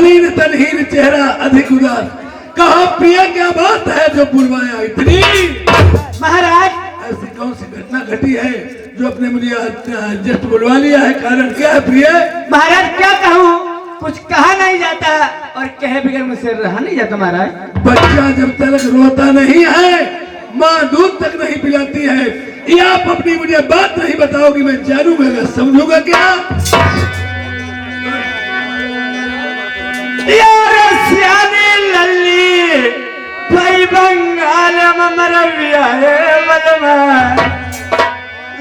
मलिन तनहीन चेहरा अधिक उदास, कहा प्रिया क्या बात है जो बुलवाया इतनी? महाराज ऐसी कौन सी घटना घटी है जो अपने मुझे जस्ट बुलवा लिया है? कारण क्या है प्रिय? महाराज क्या कहूँ, कुछ कहा नहीं जाता और कहे बगैर मुझसे रहा नहीं जाता महाराज। बच्चा जब तक रोता नहीं है, माँ दूध तक नहीं पिलाती है, ये आप अपनी मुझे बात नहीं बताओगी, मैं जानूंगा समझूंगा क्या? लल्ली भाई बंगाल मरविया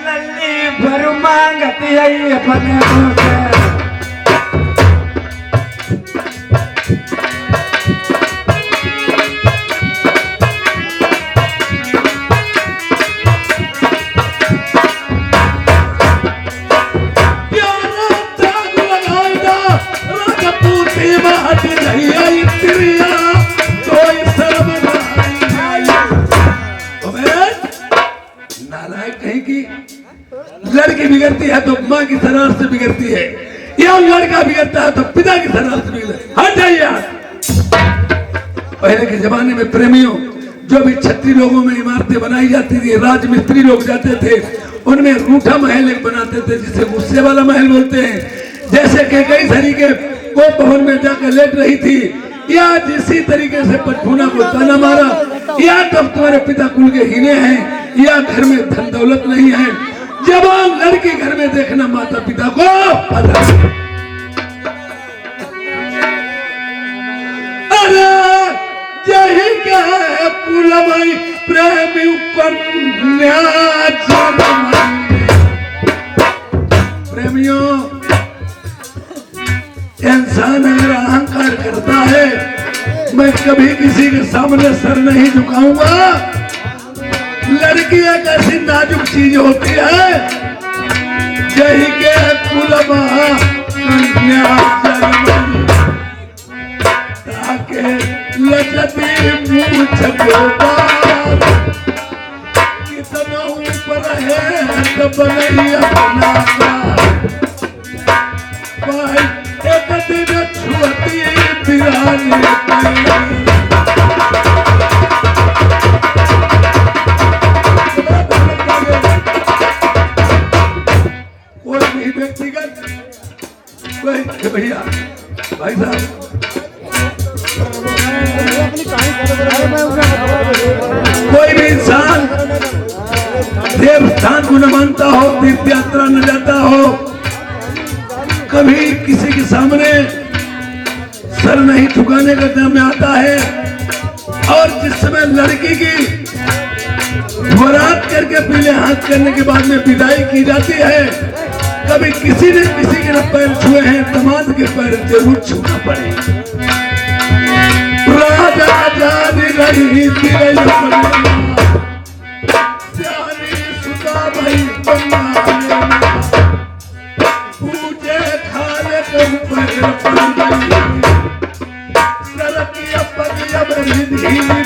लल्ली भर मांगती है अपने मुँह से। लड़की बिगड़ती है तो माँ की शरारत से बिगड़ती है, या लड़का बिगड़ता है तो पिता की शरारत से बिगड़ता है। हट जाइए। पहले के जमाने में प्रेमियों, जो भी क्षत्रिय लोगों में इमारतें बनाई जाती थी, राजमिस्त्री लोग जाते थे, उनमें रूठा महल एक बनाते थे जिसे गुस्से वाला महल बोलते हैं। जैसे कि कई तरीके को भवन में जाकर लेट रही थी, या जिसी तरीके से पटफूना को ताना मारा, या तब तुम्हारे पिता कुल के हीने हैं, या घर में धन दौलत नहीं है, जवान लड़की घर में देखना माता पिता को अरे यही क्या है कुलमई प्रेमी कन्या प्रेमियों, इंसान अगर अहंकार करता है, मैं कभी किसी के सामने सर नहीं झुकाऊंगा। लड़की एक ऐसी नाजुक चीज होती है, यही के कुलमा कन्या ताके लचती मूछ कितना ऊपर है तो नहीं अपना भाई, एक दिन छुअती बिरानी भैया भाई साहब, कोई भी इंसान देवस्थान को न मानता हो, तीर्थ यात्रा न जाता हो, कभी किसी के सामने सर नहीं झुकाने का दम आता है। और जिस समय लड़की की बारात करके पीले हाथ करने के बाद में विदाई की जाती है, कभी किसी ने किसी के पैर छुए हैं, दामाद के पैर जरूर छूना पड़े। राजा जानी रही सुता भाई पूजे खाने को पैर पड़ गई, सरकिया पगिया में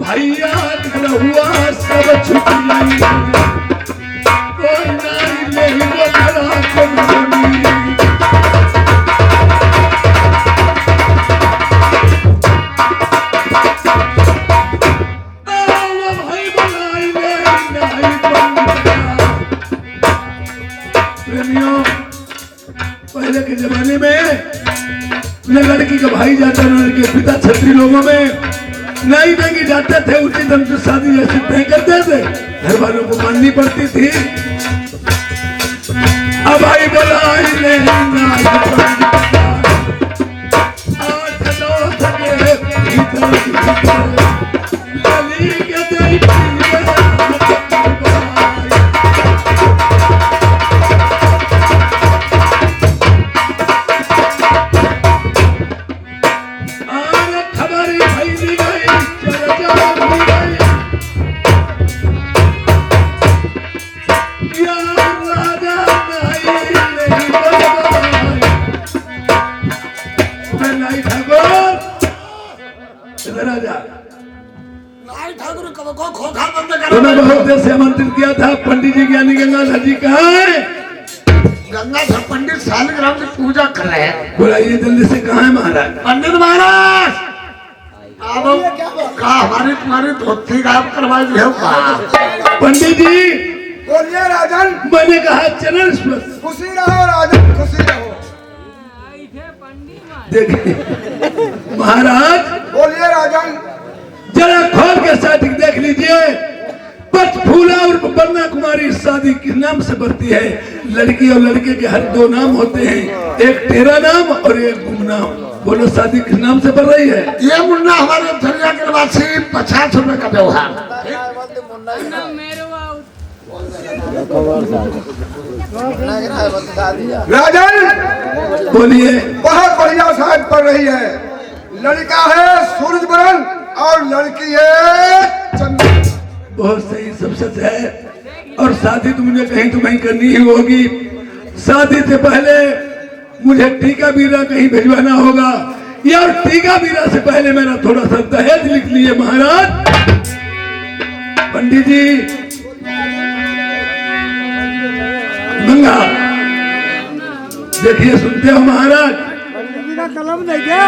भैया हुआ सब छुट गई, कोई नहीं प्रेमियों, पहले के जमाने में न लड़की का भाई जाता न लड़के पिता छत्री लोगों में नहीं देंगे जाते थे, उचित हम से शादी जैसे तय करते थे, घर वालों को माननी पड़ती थी। अब आई बोला तुम्हें बहुत देर से आमंत्रित किया था, पंडित जी जी ज्ञानी गंगाधर जी कहाँ है? गंगाधर पंडित शालिग्राम की पूजा कर रहे हैं। बुलाइए जल्दी से, कहाँ है महाराज? पंडित महाराज आओ, कहा हमारी तुम्हारी धोती गायब करवाई दी है का? पंडित जी बोलिए राजन। मैंने कहा चरण स्पर्श। खुशी रहो राजन, खुशी रहो। देखिए महाराज, बोलिए राजन। जरा खोल के साथिक देख लीजिए। पचफूला और बन्ना कुमारी शादी किस नाम से बढ़ती है? लड़की और लड़के के हर दो नाम होते हैं, एक तेरा नाम और एक गुमनाम। बोलो शादी किस नाम से बढ़ रही है? ये मुन्ना हमारे धनिया के निवासी 50 रुपए का व्यवहार। राजन बोलिए। बहुत बढ़िया शादी पड़ रही है। लड़का है सूरज बरन और लड़की है चंद्र। बहुत सही, सब सच है। और शादी तो मुझे कहीं तुम्हें करनी ही होगी। शादी से पहले मुझे टीका बीरा कहीं भिजवाना होगा, या और टीका बीरा से पहले मेरा थोड़ा सा दहेज लिख लिए महाराज। पंडित जी गंगा देखिए, सुनते हो महाराज? कलम दे दो।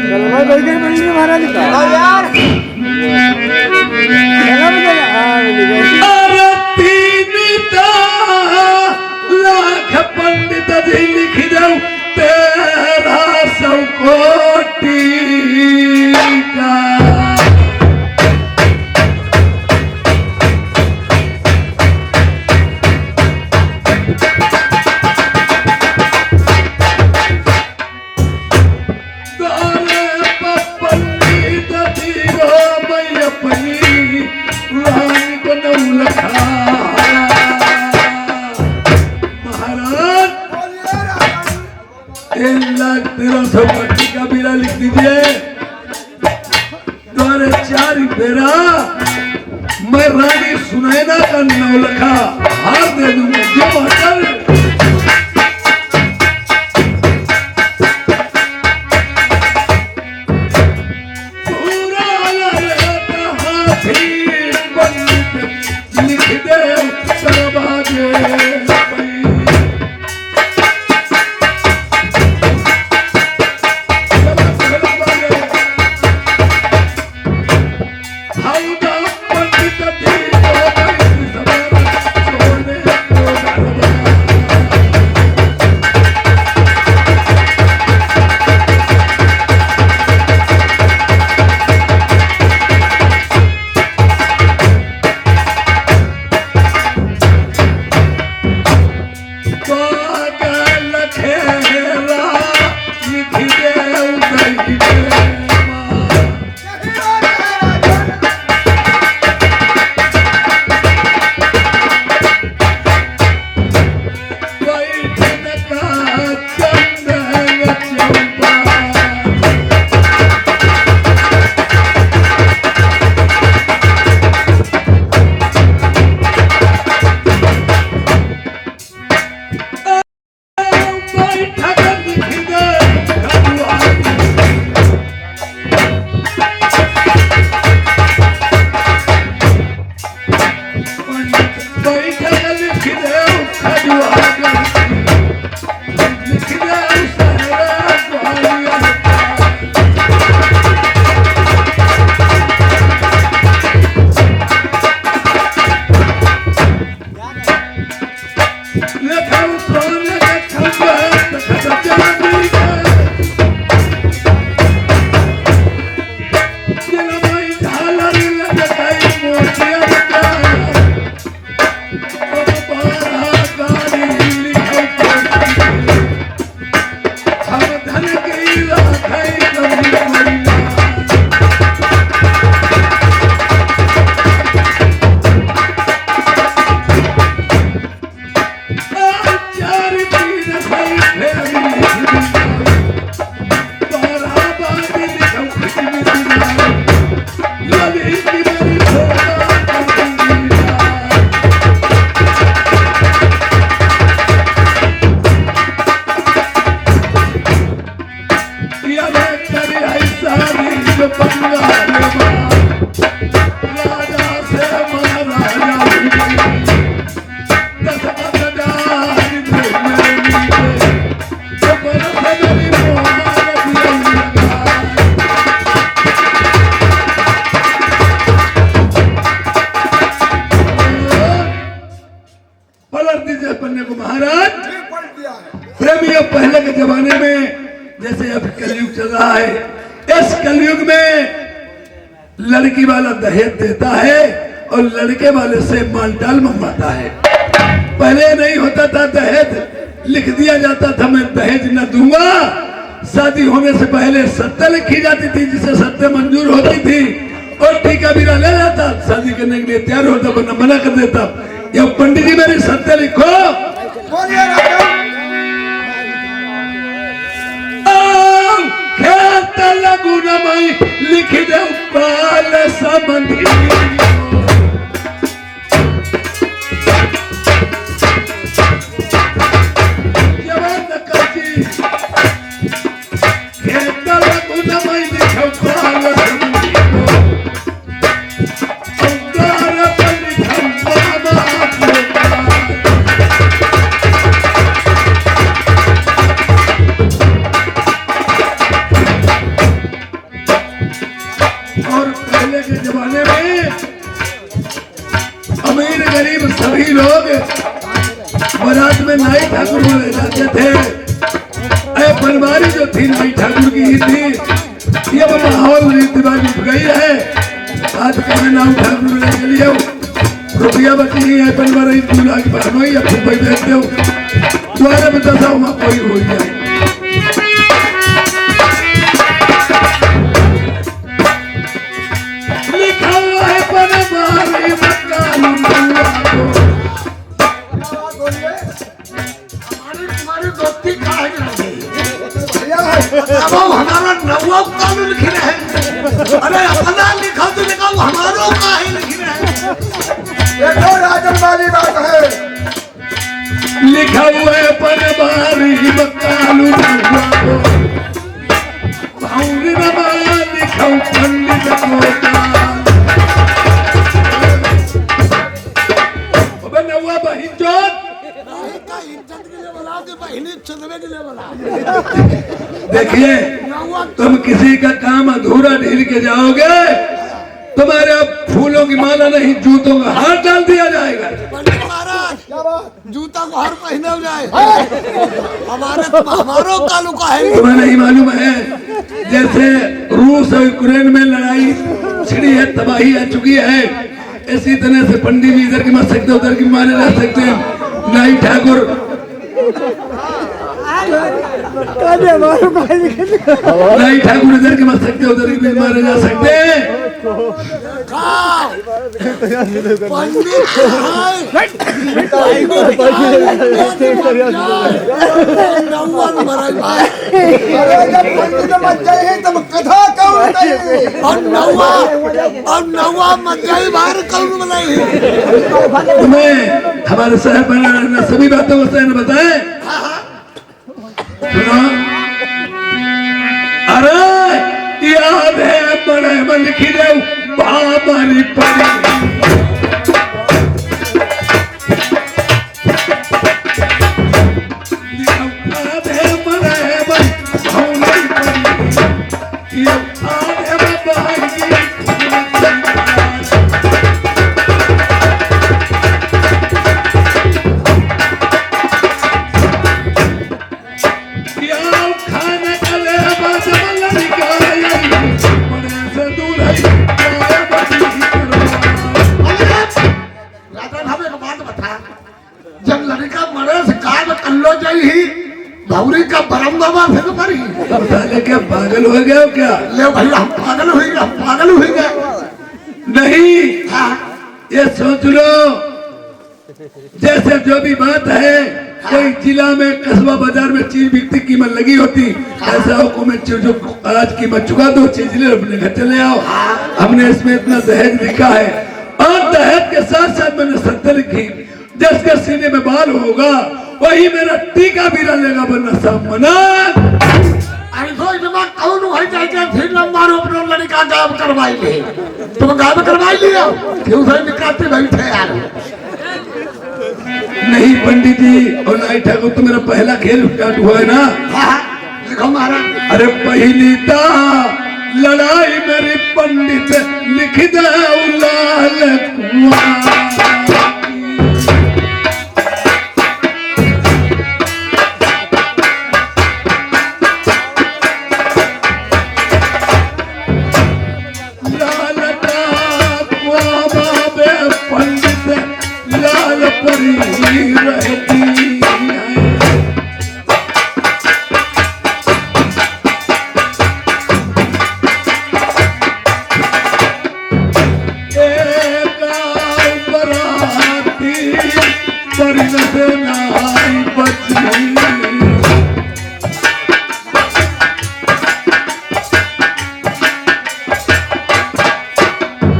कलम दे के मंदिर महाराज का लाख पंडित जी लिख दो 1300 कोटि का। का बीरा लिख दीजिए। द्वारे 4 बेरा मैं रानी सुनैना का 9 लखा हार दे दूंगा। जो अटल लिख दे जमाने को महाराज फिर पलट दिया है। प्रेमियों, पहले के जमाने में जैसे अब कलयुग चल रहा है, इस कलयुग में लड़की वाला दहेज देता है और लड़के वाले से मालटाल मंगवाता है। पहले नहीं होता था दहेज, लिख दिया जाता था मैं दहेज न दूंगा। शादी होने से पहले सत्य लिखी जाती थी, जिसे सत्य मंजूर होती थी और टीका बीरा ले जाता, शादी करने के लिए तैयार होता, वरना मना कर देता। ये पंडित जी मेरी सत्य लिखो। बोलिए राजा। खेत लगुन मई लिख दे बाल संबंधी, जवान कची खेत लगुन मई लिख बाल संबंधी, उदार पर लिखम बाबा और पहले के जमाने में अमीर गरीब सभी लोग बारात में नाई ठाकुर बोले जाते थे। अरे बनवारी जो थी नाई ठाकुर की ही थी, ये माहौल रीति रिवाज उठ गई है। आज कहा नाई ठाकुर बोले के लिए रुपया बची नहीं है, बनवारी 2 लाख बहनों या खूब बेच दो, द्वारा में 10 कोई हो जाए। हमारी दोस्ती काहे की नहीं? भैया है। अब हमारा नवा कानून लिख रहे हैं। अरे अपना लिखा तो लिखा, हमारो काहे लिख रहे हैं? ये तो राजन वाली बात है। लिखा हुआ है बनवारी बकालू भाऊरी रमा लिखा पंडित कोटा। नवा बहिन चोट इज्जत के लिए बोला कि बहिनी चंदवे के लिए बोला। देखिए, तुम किसी का काम अधूरा ढील के जाओगे, तुम्हारे अब फूलों की माला नहीं जूतों का हार डाल दिया जाएगा। पंडित महाराज, क्या बात? जूता को हर पहने हो जाए। हमारो कालू का है। तुम्हें नहीं मालूम है, जैसे रूस और यूक्रेन में लड़ाई छिड़ी है, तबाही आ चुकी है, इसी तरह से पंडित भी इधर की मर सकते, उधर की मारे रह सकते हैं। नाई ठाकुर नाई ठाकुर इधर के मर सकते, उधर की भी मारे जा सकते हैं। अरे जब पंडित मत जाए तब कथा कौन कहे? और नवा मत जाए बाहर कौन बनाई? तुम्हें हमारे शहर बनाना सभी बातों को सहन बताए। सुनो, अरे याद है बड़े में लिखी दे बाबारी पड़ी, भौरी का बरमदावा फिर पड़ी। अब साले क्या पागल हो गए हो क्या? ले भाई, हम पागल हुए, हम पागल हुए गए। नहीं, हाँ, ये सोच लो, जैसे जो भी बात है, कोई जिला में कस्बा बाजार में चीज बिकती कीमत लगी होती, ऐसा हुकूमत जो आज कीमत चुका दो, चीज ले अपने घर चले आओ। हमने इसमें इतना दहेज लिखा है और दहेज के साथ साथ मैंने सत्य लिखी, जिसके सीने में बाल होगा वही मेरा टीका भी लेगा, वरना सामना दिमाग कौन हो जाएगा। फिर नंबर अपना लड़का गायब करवाई ले, तुम गायब करवाई लिया, क्यों से निकालते बैठे यार? नहीं पंडित जी और नाई ठाकुर, तो मेरा पहला खेल स्टार्ट हुआ है ना। लिखो महाराज। अरे पहली ता लड़ाई मेरी पंडित लिख दे लाल कुआं। से नाई बची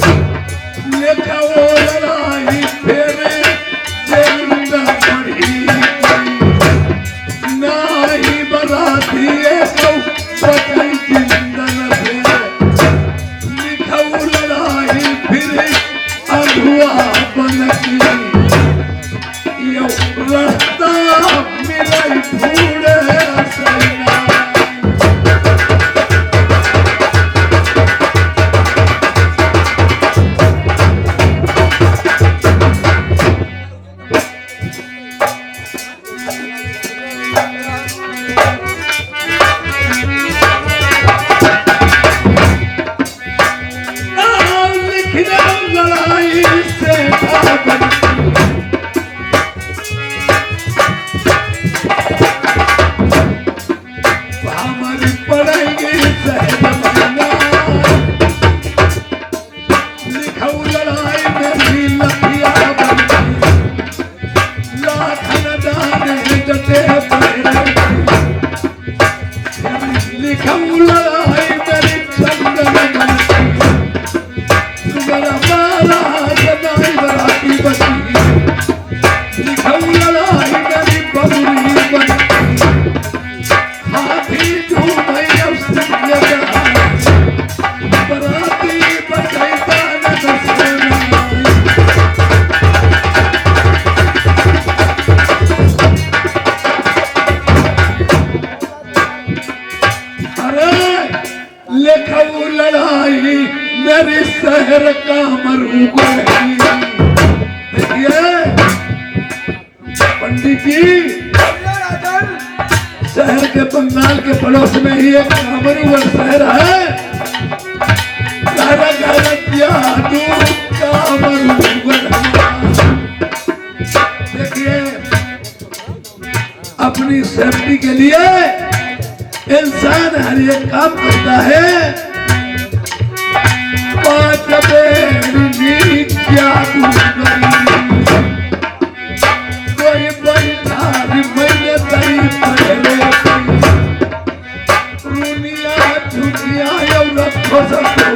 लेखा वो लड़ाई फेरे जिंदा पड़ी नाई बराती एक बचाई जिंदा न फेरे लिखा वो लड़ाई फिर अधुआ बनती यो रास्ता मिलाई फूले सैना लड़ाई से हमारी पड़ेगी लिखाऊ लड़ाई मेरी लखिया लाखन जाने जटे लिखाऊ लड़ाई मेरी चंदन लड़ाई मेरे शहर का मरूग देखिए पंडित जी शहर के बंगाल के पड़ोस में ही एक कामरूगढ़ शहर है देखिए अपनी सेफ्टी के लिए इंसान हर एक काम करता है पांच बेरी क्या कोई बैठा मैंने तरी पहले रुनिया झुकिया रखो सबको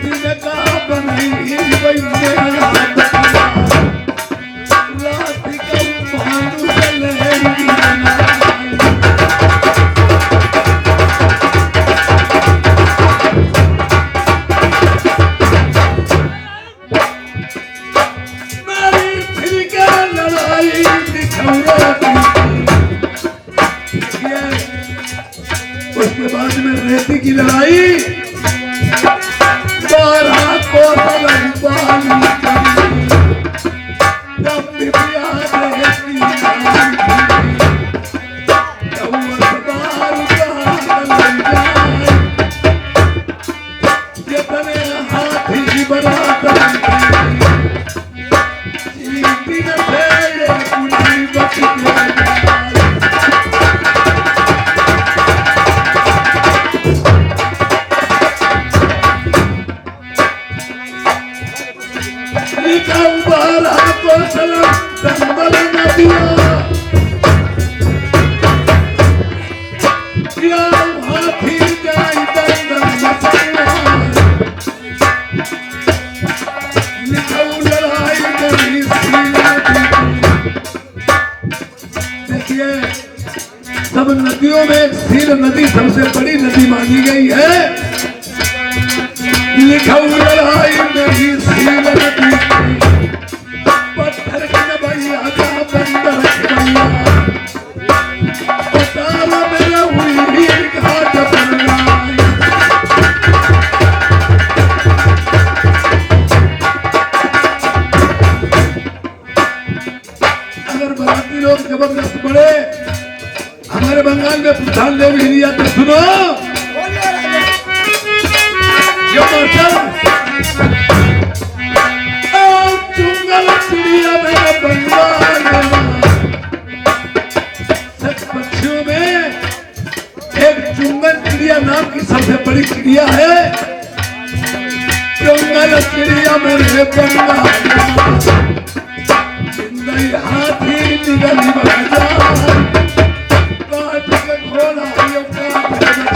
तिनका बनाई बैठे रात का भानु चले उसके बाद में रेती की लड़ाई 12 कोसल जितने हाथी बरातर सब नदियों में सील नदी सबसे बड़ी नदी मानी गई है। लिखाऊ लड़ाई में भी सील नदी पत्थर के भैया का बंदर भैया पतारा मेरा हुई घाट पर अगर बराती लोग जबरदस्त पड़े हमारे बंगाल में प्रधान देव हिरिया तो सुनो जो चुंगल चिड़िया मेरा बंगाल सच पक्षियों में एक चुंगल चिड़िया नाम की सबसे बड़ी चिड़िया है। चुंगल चिड़िया मेरे बंगाल कई हाथी निगली बजा काट के घोड़ा यो काट के बछड़ा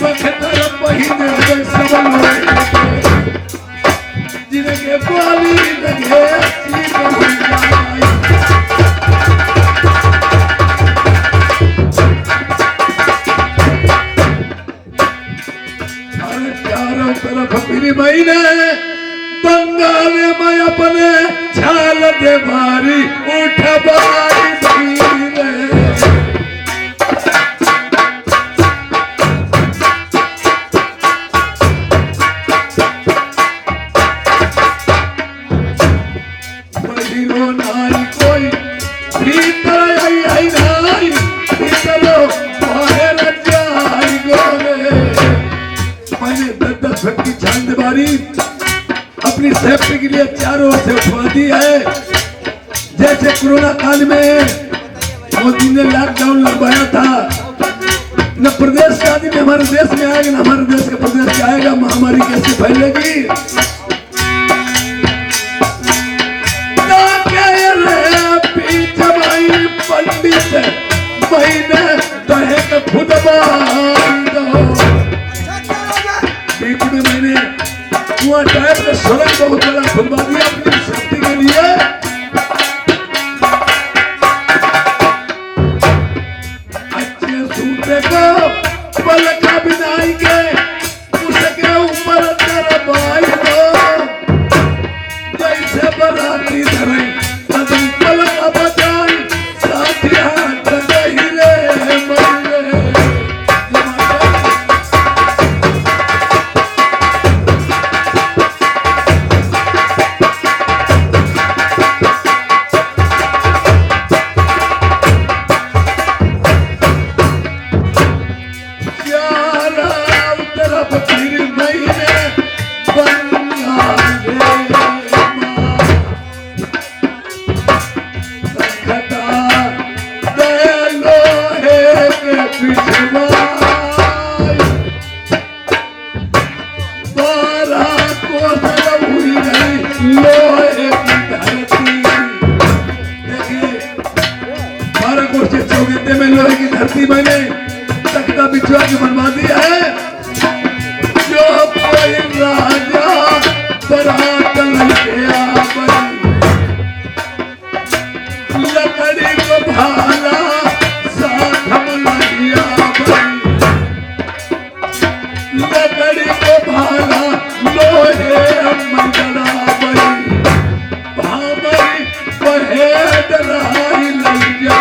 बखतर पहिने गए सबल होए जिनके बाली लगे चीज हो जाए अरे चारों तरफ फिर महीने बंगाल में अपने छाल दे मारी उठ बारी भीरे बहिरो नारी कोई भीतर आई नारी भीतरो बाहर जाई गोरे मैंने 10-10 फुट की छाल दे मारी अपनी सेफ्टी के लिए चारों ओर से उठवा दी है। जैसे कोरोना काल में मोदी ने लॉकडाउन लगवाया था, न प्रदेश का आदमी हमारे देश में आएगा, न हमारे देश के प्रदेश से आएगा, महामारी कैसे फैलेगी। पंडित महीने दहे खुद बीच में मैंने कुआं टाइप का सुरंग बहुत बड़ा खुलवा दिया अपनी सेफ्टी के लिए। अच्छे सूते को पल का बिनाई के उसके ऊपर दरबाई को जैसे बराती धरे कदम पल का बजाई साथिया रे मैंने तख्ता बिछवा के बनवा दिया है। जो कोई राजा बरात लेके आवे लकड़ी को भाला साथ मलिया लकड़ी को भाला लोहे मंगला भामरी बहे डराई लैया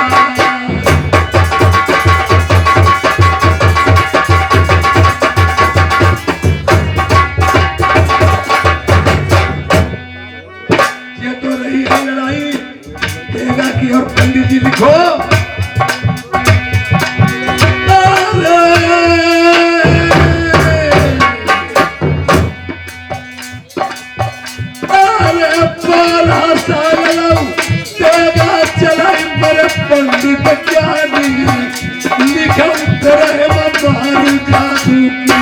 और पंडित जी लिखो अरे पाला साल तेगा चलाई मेरे पंडित ज्ञानी लिखा रहे मारू जादू की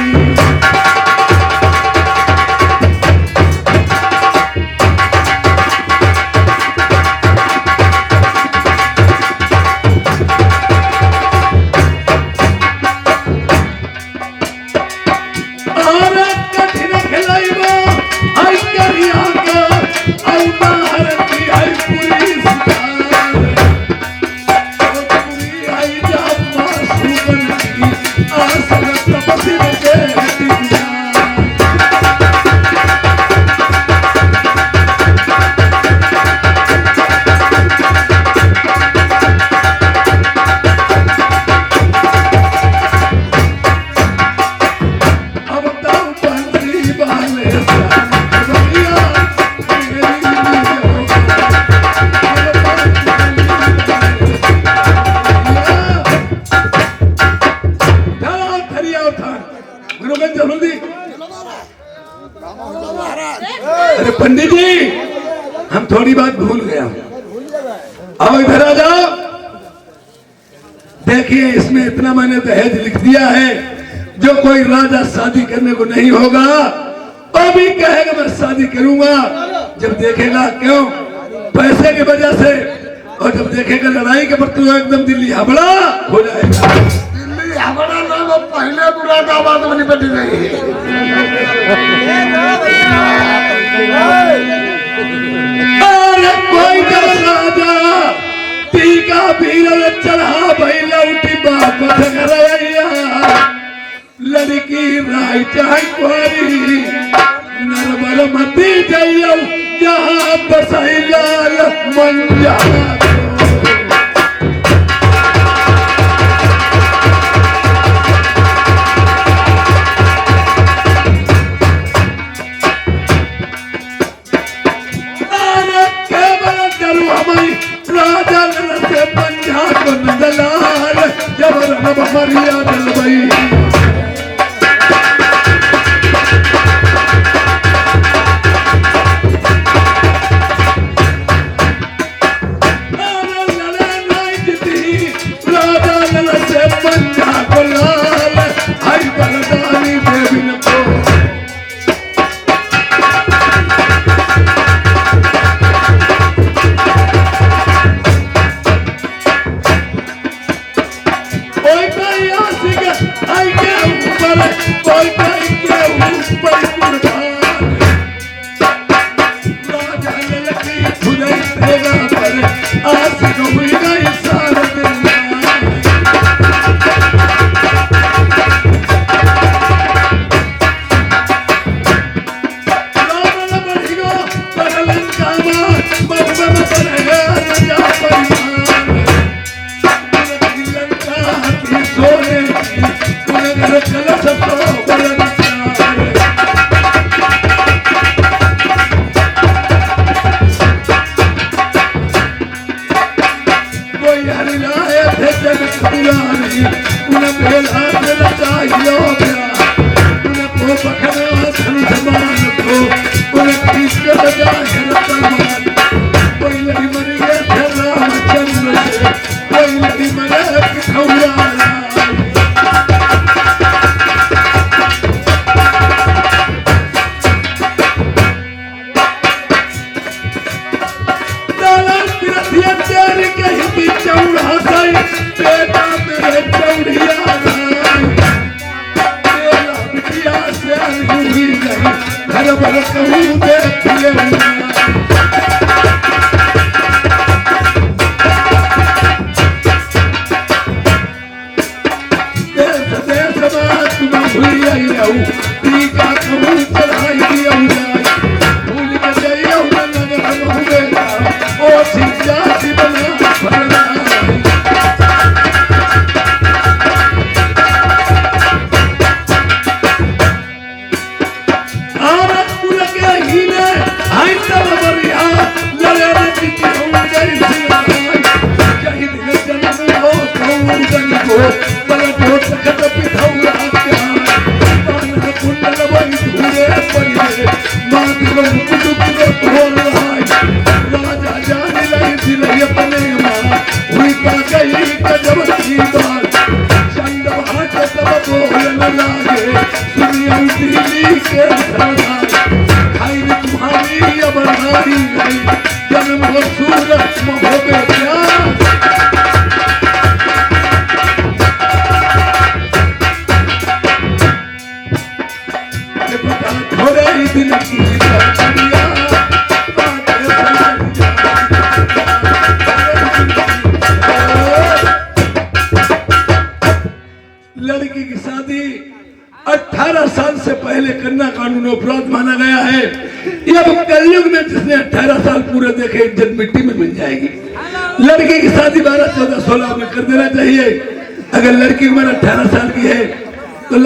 अरे पंडित जी हम थोड़ी बात भूल गया। आओ इधर आ जाओ। देखिए इसमें इतना मैंने दहेज लिख दिया है, जो कोई राजा शादी करने को नहीं होगा वो भी कहेगा मैं शादी करूंगा। जब देखेगा क्यों पैसे की वजह से, और जब देखेगा लड़ाई के प्रति वो एकदम दिल्ली हबड़ा हो जाएगा। दिल्ली हमारा नाम अब पहले मुरादाबाद में निपट गई। अरे कोई का राजा टीका पीर चढ़ा भैया उठी वापस करैया, लड़की राय चाहे कोरी नरबल मती जइयो जहाँ बसैला मंजा। राजा से पंजा को नजलाल जबर नब मरिया दलबई। राजा से पंजा को लाल हरी बलदानी देवी न को। लड़की की शादी 18 साल से पहले करना कानून अपराध माना गया है। ये अब कलयुग में जिसने 18 साल पूरे देखे इज्जत मिट्टी में मिल जाएगी। लड़की की शादी 12, 14, 16 में कर देना चाहिए। अगर लड़की उम्र 18 साल की है तो